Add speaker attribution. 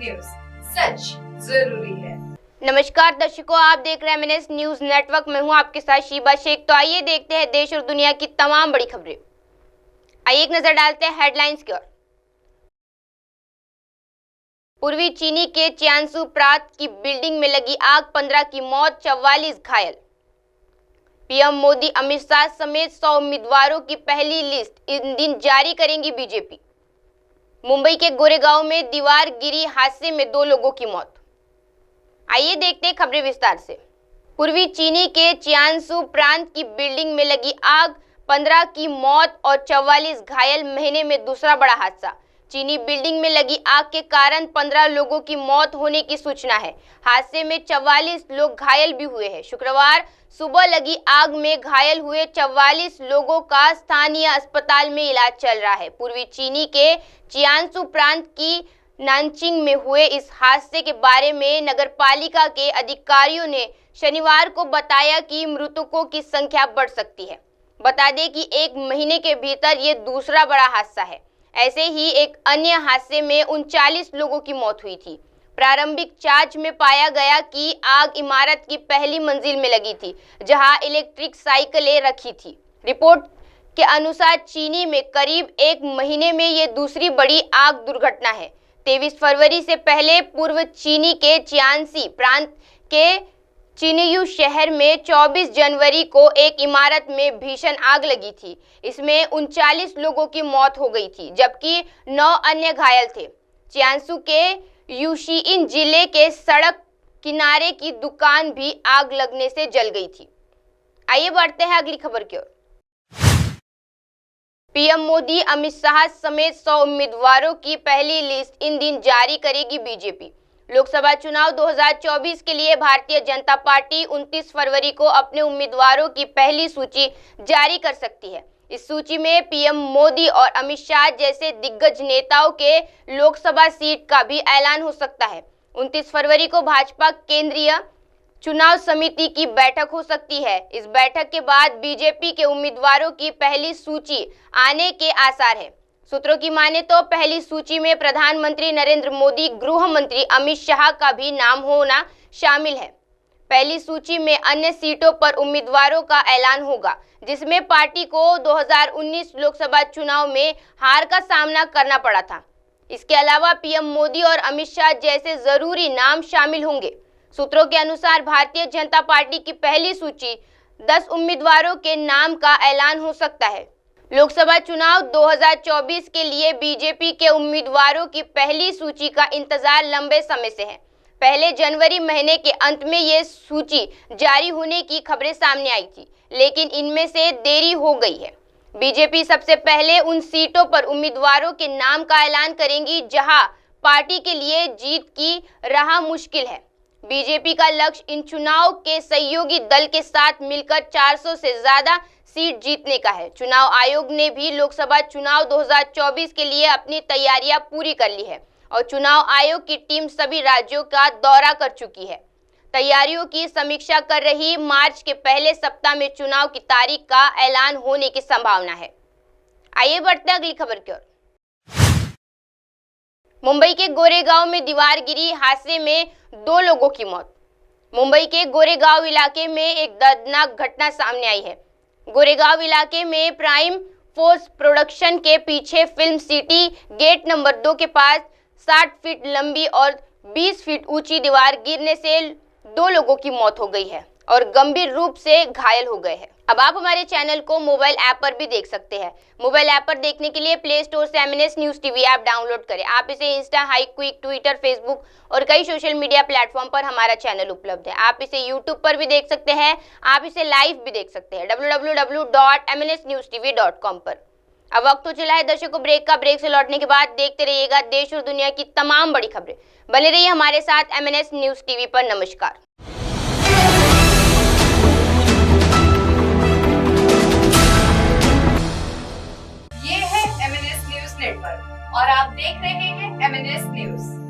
Speaker 1: News, सच जरूरी है।
Speaker 2: नमस्कार दर्शकों, आप देख रहे हैं एमएनएस न्यूज नेटवर्क में हूं आपके साथ शीबा शेख। तो आइए देखते हैं देश और दुनिया की तमाम बड़ी खबरें। आइए एक नजर डालते हैं हेडलाइंस की ओर। पूर्वी चीनी के चियांसू प्रांत की बिल्डिंग में लगी आग, 15 की मौत, 44 घायल। पीएम मोदी अमित शाह समेत 100 उम्मीदवारों की पहली लिस्ट इन दिन जारी करेंगी बीजेपी। मुंबई के गोरेगांव में दीवार गिरी हादसे में 2 लोगों की मौत। आइए देखते हैं खबरें विस्तार से। पूर्वी चीनी के चियांसू प्रांत की बिल्डिंग में लगी आग, 15 की मौत और 44 घायल। महीने में दूसरा बड़ा हादसा। चीनी बिल्डिंग में लगी आग के कारण 15 लोगों की मौत होने की सूचना है। हादसे में 44 लोग घायल भी हुए हैं। शुक्रवार सुबह लगी आग में घायल हुए 44 लोगों का स्थानीय अस्पताल में इलाज चल रहा है। पूर्वी चीनी के चियांसू प्रांत की नानचिंग में हुए इस हादसे के बारे में नगरपालिका के अधिकारियों ने शनिवार को बताया कि मृतकों की संख्या बढ़ सकती है। बता दें कि 1 महीने के भीतर ये दूसरा बड़ा हादसा है। ऐसे ही एक अन्य हादसे में 39 लोगों की मौत हुई थी। प्रारंभिक जांच में पाया गया कि आग इमारत की पहली मंजिल में लगी थी, जहां इलेक्ट्रिक साइकिलें रखी थी। रिपोर्ट के अनुसार चीनी में करीब 1 महीने में ये दूसरी बड़ी आग दुर्घटना है। 23 फरवरी से पहले पूर्व चीनी के चियांसी प्रांत के चिनयू शहर में 24 जनवरी को एक इमारत में भीषण आग लगी थी। इसमें 39 लोगों की मौत हो गई थी, जबकि 9 अन्य घायल थे। चियांसू के यूशिइन जिले के सड़क किनारे की दुकान भी आग लगने से जल गई थी। आइए बढ़ते हैं अगली खबर की ओर। पीएम मोदी अमित शाह समेत 100 उम्मीदवारों की पहली लिस्ट इन दिन जारी करेगी बीजेपी। लोकसभा चुनाव 2024 के लिए भारतीय जनता पार्टी 29 फरवरी को अपने उम्मीदवारों की पहली सूची जारी कर सकती है। इस सूची में पीएम मोदी और अमित शाह जैसे दिग्गज नेताओं के लोकसभा सीट का भी ऐलान हो सकता है। 29 फरवरी को भाजपा केंद्रीय चुनाव समिति की बैठक हो सकती है। इस बैठक के बाद बीजेपी के उम्मीदवारों की पहली सूची आने के आसार है। सूत्रों की माने तो पहली सूची में प्रधानमंत्री नरेंद्र मोदी, गृह मंत्री अमित शाह का भी नाम होना शामिल है। पहली सूची में अन्य सीटों पर उम्मीदवारों का ऐलान होगा, जिसमें पार्टी को 2019 लोकसभा चुनाव में हार का सामना करना पड़ा था। इसके अलावा पीएम मोदी और अमित शाह जैसे जरूरी नाम शामिल होंगे। सूत्रों के अनुसार भारतीय जनता पार्टी की पहली सूची 10 उम्मीदवारों के नाम का ऐलान हो सकता है। लोकसभा चुनाव 2024 के लिए बीजेपी के उम्मीदवारों की पहली सूची का इंतजार लंबे समय से है। पहले जनवरी महीने के अंत में ये सूची जारी होने की खबरें सामने आई थी, लेकिन इनमें से देरी हो गई है। बीजेपी सबसे पहले उन सीटों पर उम्मीदवारों के नाम का ऐलान करेंगी जहां पार्टी के लिए जीत की राह मुश्किल है। बीजेपी का लक्ष्य इन चुनाव के सहयोगी दल के साथ मिलकर 400 से ज्यादा सीट जीतने का है। चुनाव आयोग ने भी लोकसभा चुनाव 2024 के लिए अपनी तैयारियां पूरी कर ली है और चुनाव आयोग की टीम सभी राज्यों का दौरा कर चुकी है। तैयारियों की समीक्षा कर रही। मार्च के पहले सप्ताह में चुनाव की तारीख का ऐलान होने की संभावना है। आइए बढ़ते हैं अगली खबर की ओर। मुंबई के गोरेगांव में दीवार गिरी हादसे में 2 लोगों की मौत। मुंबई के गोरेगांव इलाके में एक दर्दनाक घटना सामने आई है। गोरेगांव इलाके में प्राइम फोर्स प्रोडक्शन के पीछे फिल्म सिटी गेट नंबर 2 के पास 60 फीट लंबी और 20 फीट ऊंची दीवार गिरने से 2 लोगों की मौत हो गई है और गंभीर रूप से घायल हो गए हैं। अब आप हमारे चैनल को मोबाइल ऐप पर भी देख सकते हैं। मोबाइल ऐप पर देखने के लिए प्ले स्टोर से MNS news TV app download करें। आप इसे इंस्टा, हाईक्विक, ट्विटर, फेसबुक और कई सोशल मीडिया प्लेटफॉर्म पर हमारा चैनल उपलब्ध है। आप इसे यूट्यूब पर भी देख सकते हैं। आप इसे लाइव भी देख सकते हैं www.mnsnewstv.com पर। अब वक्त हो चला है दर्शकों ब्रेक का। ब्रेक से लौटने के बाद देखते रहिएगा देश और दुनिया की तमाम बड़ी खबरें। बने रहिए हमारे साथ एमएनएस न्यूज टीवी पर। नमस्कार।
Speaker 1: ये है एमएनएस न्यूज नेटवर्क और आप देख रहे हैं एमएनएस न्यूज।